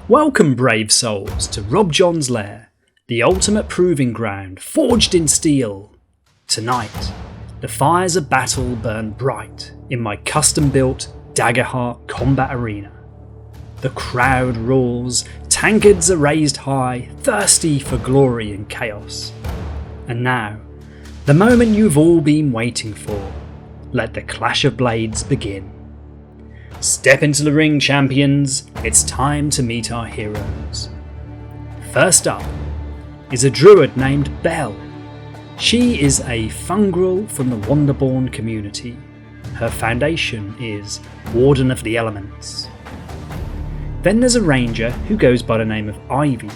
Welcome, brave souls, to Rob John's Lair, the ultimate proving ground forged in steel. Tonight, the fires of battle burn bright in my custom-built Daggerheart combat arena. The crowd roars, tankards are raised high, thirsty for glory and chaos. And now, the moment you've all been waiting for, let the clash of blades begin. Step into the ring, champions, it's time to meet our heroes. First up is a druid named Belle. She is a fungrel from the Wanderborn community. Her foundation is Warden of the Elements. Then there's a ranger who goes by the name of Ivy.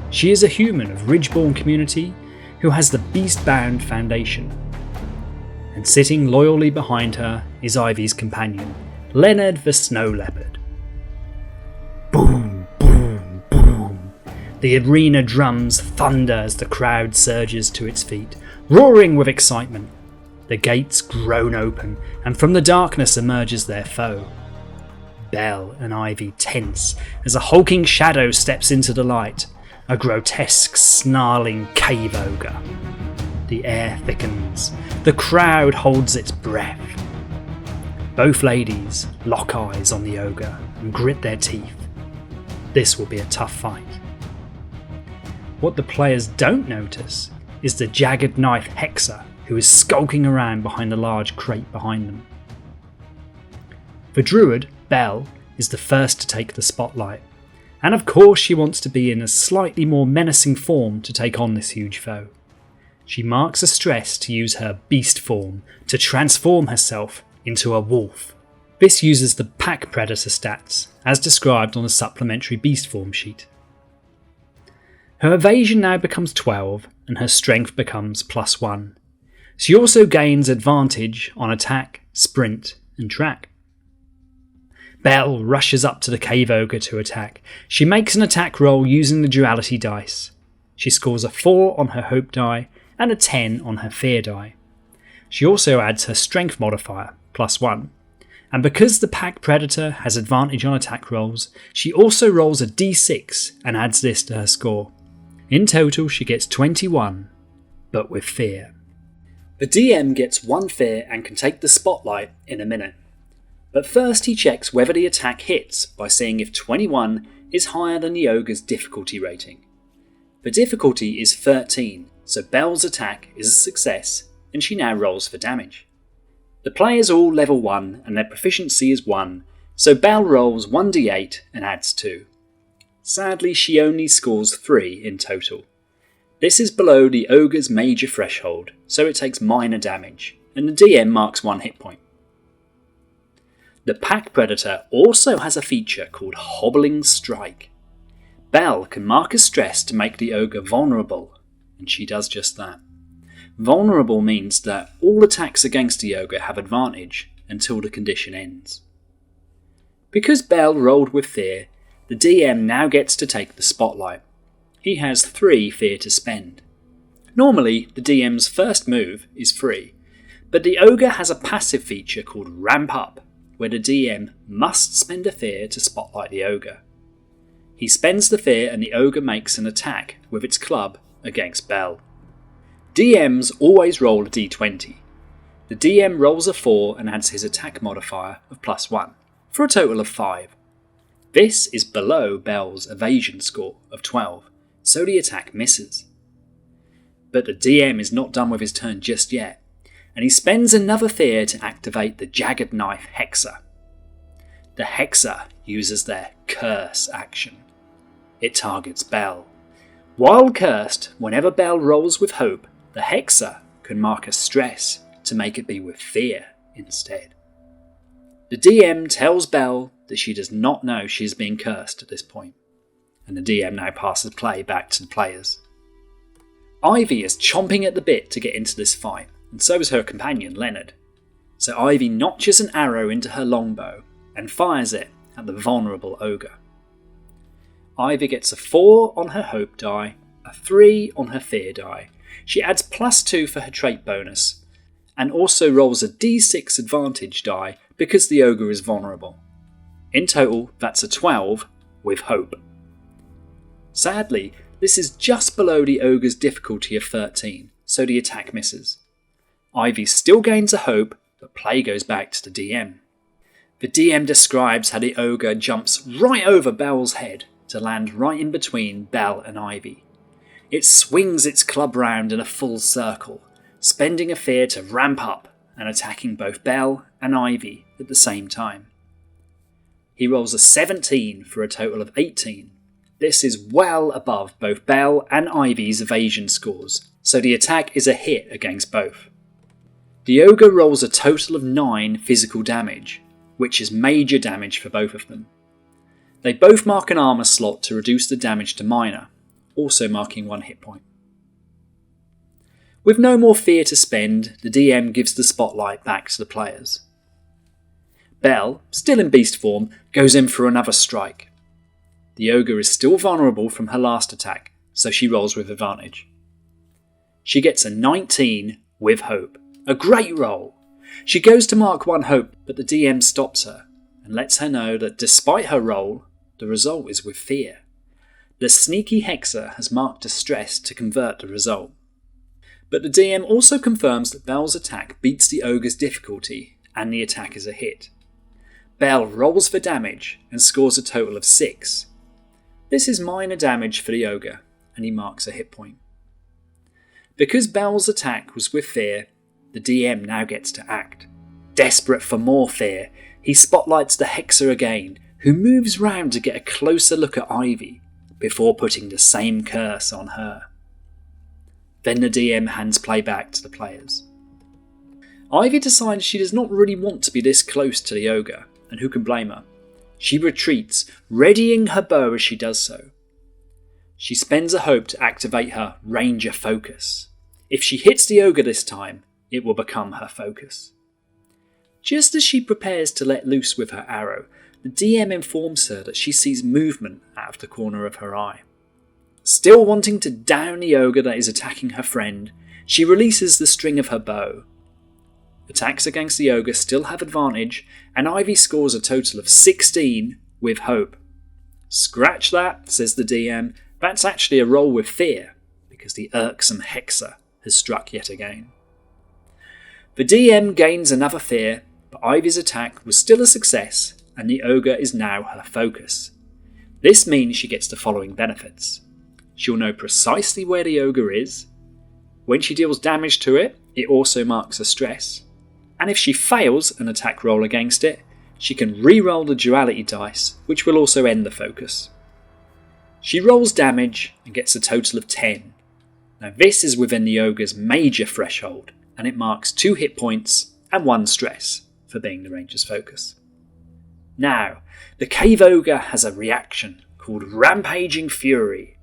She is a human of Ridgeborn community who has the Beastbound foundation. And sitting loyally behind her is Ivy's companion, Leonard the Snow Leopard. Boom, boom, boom. The arena drums thunder as the crowd surges to its feet, roaring with excitement. The gates groan open, and from the darkness emerges their foe. Belle and Ivy tense as a hulking shadow steps into the light, a grotesque, snarling cave ogre. The air thickens, the crowd holds its breath. Both ladies lock eyes on the ogre and grit their teeth. This will be a tough fight. What the players don't notice is the Jagged Knife Hexer, who is skulking around behind the large crate behind them. For Druid, Belle is the first to take the spotlight, and of course she wants to be in a slightly more menacing form to take on this huge foe. She marks a stress to use her beast form to transform herself into a wolf. This uses the pack predator stats as described on the supplementary beast form sheet. Her evasion now becomes 12 and her strength becomes +1. She also gains advantage on attack, sprint and track. Belle rushes up to the Cave Ogre to attack. She makes an attack roll using the duality dice. She scores a 4 on her hope die and a 10 on her fear die. She also adds her strength modifier, +1. And because the pack predator has advantage on attack rolls, she also rolls a d6 and adds this to her score. In total she gets 21, but with fear. The DM gets 1 fear and can take the spotlight in a minute. But first he checks whether the attack hits by seeing if 21 is higher than the ogre's difficulty rating. The difficulty is 13, so Belle's attack is a success and she now rolls for damage. The players are all level 1 and their proficiency is 1, so Belle rolls 1d8 and adds 2. Sadly she only scores 3 in total. This is below the ogre's major threshold, so it takes minor damage, and the DM marks 1 hit point. The pack predator also has a feature called Hobbling Strike. Belle can mark a stress to make the ogre vulnerable, and she does just that. Vulnerable means that all attacks against the ogre have advantage until the condition ends. Because Belle rolled with fear, the DM now gets to take the spotlight. He has 3 fear to spend. Normally, the DM's first move is free, but the ogre has a passive feature called Ramp Up, where the DM must spend a fear to spotlight the ogre. He spends the fear and the ogre makes an attack with its club against Belle. DMs always roll a d20. The DM rolls a 4 and adds his attack modifier of +1, for a total of 5. This is below Belle's evasion score of 12, so the attack misses. But the DM is not done with his turn just yet, and he spends another fear to activate the Jagged Knife Hexer. The Hexer uses their Curse action. It targets Belle. While cursed, whenever Belle rolls with hope, the Hexer can mark a stress to make it be with fear instead. The DM tells Belle that she does not know she is being cursed at this point, and the DM now passes play back to the players. Ivy is chomping at the bit to get into this fight, and so is her companion Leonard. So Ivy notches an arrow into her longbow and fires it at the vulnerable ogre. Ivy gets a 4 on her hope die, a 3 on her fear die. She adds +2 for her trait bonus, and also rolls a d6 advantage die because the ogre is vulnerable. In total, that's a 12 with hope. Sadly, this is just below the ogre's difficulty of 13, so the attack misses. Ivy still gains a hope, but play goes back to the DM. The DM describes how the ogre jumps right over Belle's head to land right in between Belle and Ivy. It swings its club round in a full circle, spending a fear to ramp up and attacking both Belle and Ivy at the same time. He rolls a 17 for a total of 18. This is well above both Belle and Ivy's evasion scores, so the attack is a hit against both. The ogre rolls a total of 9 physical damage, which is major damage for both of them. They both mark an armour slot to reduce the damage to minor, also marking 1 hit point. With no more fear to spend, the DM gives the spotlight back to the players. Belle, still in beast form, goes in for another strike. The ogre is still vulnerable from her last attack, so she rolls with advantage. She gets a 19 with hope. A great roll! She goes to mark 1 hope, but the DM stops her and lets her know that despite her roll, the result is with fear. The sneaky hexer has marked a stress to convert the result. But the DM also confirms that Belle's attack beats the ogre's difficulty and the attack is a hit. Belle rolls for damage and scores a total of 6. This is minor damage for the ogre, and he marks a hit point. Because Belle's attack was with fear, the DM now gets to act. Desperate for more fear, he spotlights the hexer again, who moves round to get a closer look at Ivy, before putting the same curse on her. Then the DM hands play back to the players. Ivy decides she does not really want to be this close to the ogre, and who can blame her? She retreats, readying her bow as she does so. She spends a hope to activate her Ranger focus. If she hits the ogre this time, it will become her focus. Just as she prepares to let loose with her arrow, the DM informs her that she sees movement out of the corner of her eye. Still wanting to down the ogre that is attacking her friend, she releases the string of her bow. Attacks against the ogre still have advantage, and Ivy scores a total of 16 with hope. Scratch that, says the DM, that's actually a roll with fear, because the irksome hexer has struck yet again. The DM gains another fear, but Ivy's attack was still a success, and the ogre is now her focus. This means she gets the following benefits. She'll know precisely where the ogre is. When she deals damage to it, it also marks a stress. And if she fails an attack roll against it, she can re-roll the duality dice, which will also end the focus. She rolls damage and gets a total of 10. Now this is within the ogre's major threshold, and it marks 2 hit points and 1 stress for being the ranger's focus. Now, the Cave Ogre has a reaction called Rampaging Fury.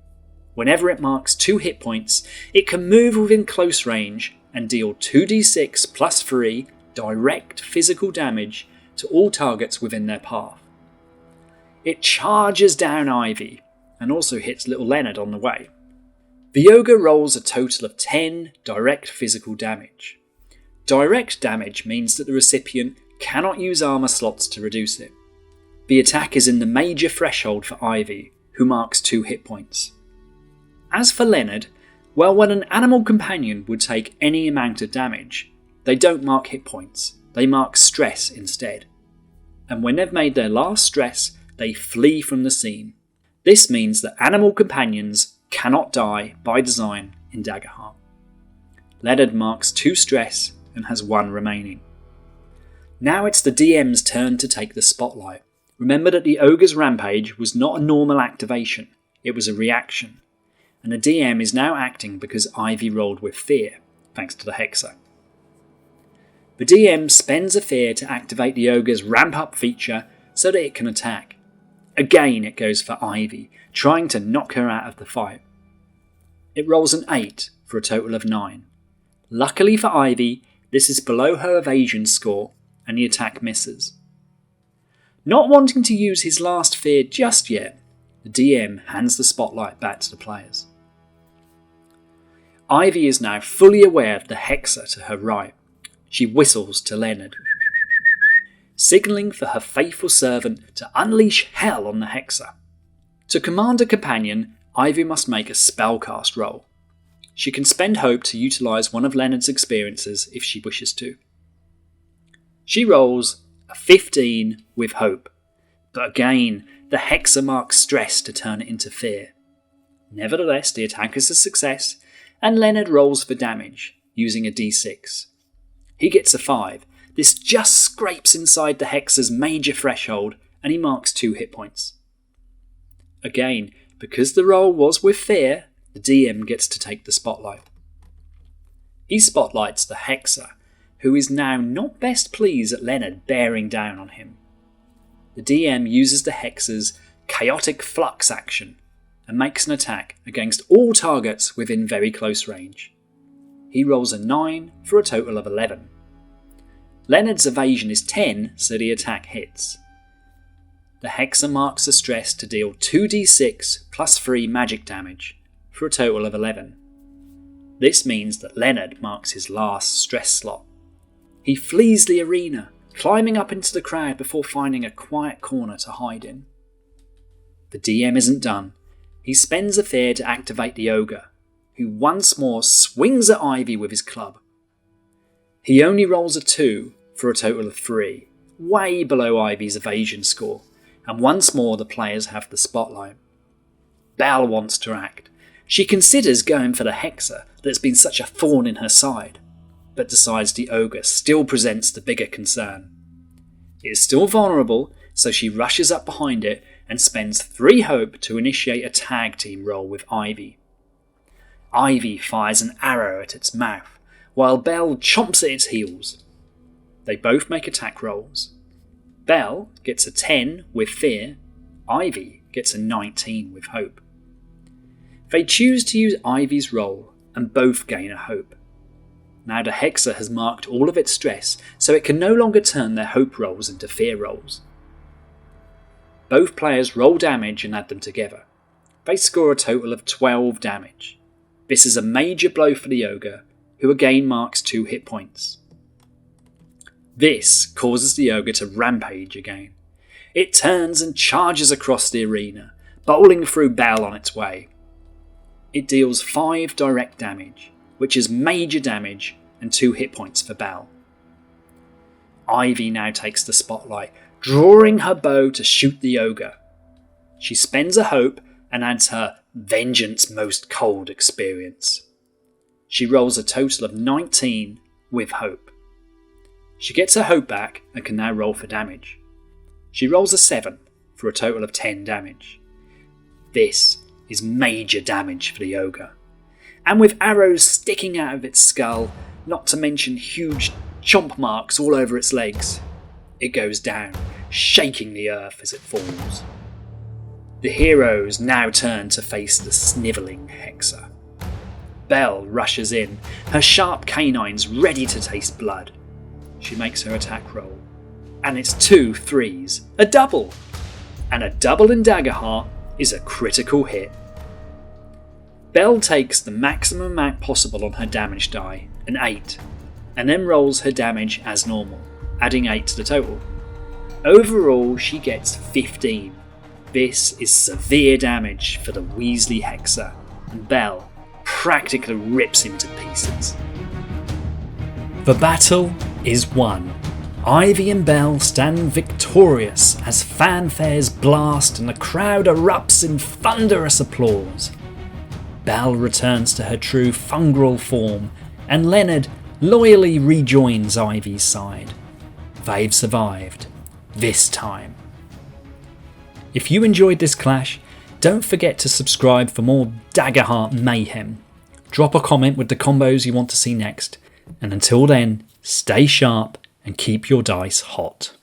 Whenever it marks 2 hit points, it can move within close range and deal 2d6 plus 3 direct physical damage to all targets within their path. It charges down Ivy and also hits little Leonard on the way. The ogre rolls a total of 10 direct physical damage. Direct damage means that the recipient cannot use armour slots to reduce it. The attack is in the major threshold for Ivy, who marks 2 hit points. As for Leonard, well, when an animal companion would take any amount of damage, they don't mark hit points, they mark stress instead. And when they've made their last stress, they flee from the scene. This means that animal companions cannot die by design in Daggerheart. Leonard marks 2 stress and has 1 remaining. Now it's the DM's turn to take the spotlight. Remember that the ogre's rampage was not a normal activation, it was a reaction. And the DM is now acting because Ivy rolled with fear, thanks to the hexer. The DM spends a fear to activate the ogre's ramp up feature so that it can attack. Again it goes for Ivy, trying to knock her out of the fight. It rolls an 8 for a total of 9. Luckily for Ivy, this is below her evasion score and the attack misses. Not wanting to use his last fear just yet, the DM hands the spotlight back to the players. Ivy is now fully aware of the hexer to her right. She whistles to Leonard, signalling for her faithful servant to unleash hell on the hexer. To command a companion, Ivy must make a spellcast roll. She can spend hope to utilise one of Leonard's experiences if she wishes to. She rolls a 15 with hope, but again the Hexer marks stress to turn it into fear. Nevertheless, the attack is a success, and Leonard rolls for damage, using a d6. He gets a 5. This just scrapes inside the Hexer's major threshold, and he marks 2 hit points. Again, because the roll was with fear, the DM gets to take the spotlight. He spotlights the Hexer, who is now not best pleased at Leonard bearing down on him. The DM uses the Hexer's chaotic flux action and makes an attack against all targets within very close range. He rolls a 9 for a total of 11. Leonard's evasion is 10, so the attack hits. The Hexer marks a stress to deal 2d6 plus 3 magic damage for a total of 11. This means that Leonard marks his last stress slot. He flees the arena, climbing up into the crowd before finding a quiet corner to hide in. The DM isn't done. He spends a fear to activate the Ogre, who once more swings at Ivy with his club. He only rolls a 2 for a total of 3, way below Ivy's evasion score, and once more the players have the spotlight. Belle wants to act. She considers going for the Hexer that's been such a thorn in her side, but decides the Ogre still presents the bigger concern. It is still vulnerable, so she rushes up behind it and spends 3 hope to initiate a tag team roll with Ivy. Ivy fires an arrow at its mouth, while Belle chomps at its heels. They both make attack rolls. Belle gets a 10 with fear, Ivy gets a 19 with hope. They choose to use Ivy's roll and both gain a hope. Now the Hexer has marked all of its stress, so it can no longer turn their hope rolls into fear rolls. Both players roll damage and add them together. They score a total of 12 damage. This is a major blow for the Ogre, who again marks 2 hit points. This causes the Ogre to rampage again. It turns and charges across the arena, bowling through Belle on its way. It deals 5 direct damage, which is major damage and 2 hit points for Belle. Ivy now takes the spotlight, drawing her bow to shoot the Ogre. She spends a hope and adds her Vengeance Most Cold experience. She rolls a total of 19 with hope. She gets her hope back and can now roll for damage. She rolls a 7 for a total of 10 damage. This is major damage for the Ogre. And with arrows sticking out of its skull, not to mention huge chomp marks all over its legs, it goes down, shaking the earth as it falls. The heroes now turn to face the snivelling Hexer. Belle rushes in, her sharp canines ready to taste blood. She makes her attack roll, and it's 2 3s, a double! And a double in Daggerheart is a critical hit. Belle takes the maximum amount possible on her damage die, an 8, and then rolls her damage as normal, adding 8 to the total. Overall, she gets 15. This is severe damage for the Weasley Hexer, and Belle practically rips him to pieces. The battle is won. Ivy and Belle stand victorious as fanfares blast and the crowd erupts in thunderous applause. Belle returns to her true fungal form, and Leonard loyally rejoins Ivy's side. They've survived. This time. If you enjoyed this clash, don't forget to subscribe for more Daggerheart mayhem. Drop a comment with the combos you want to see next, and until then, stay sharp and keep your dice hot.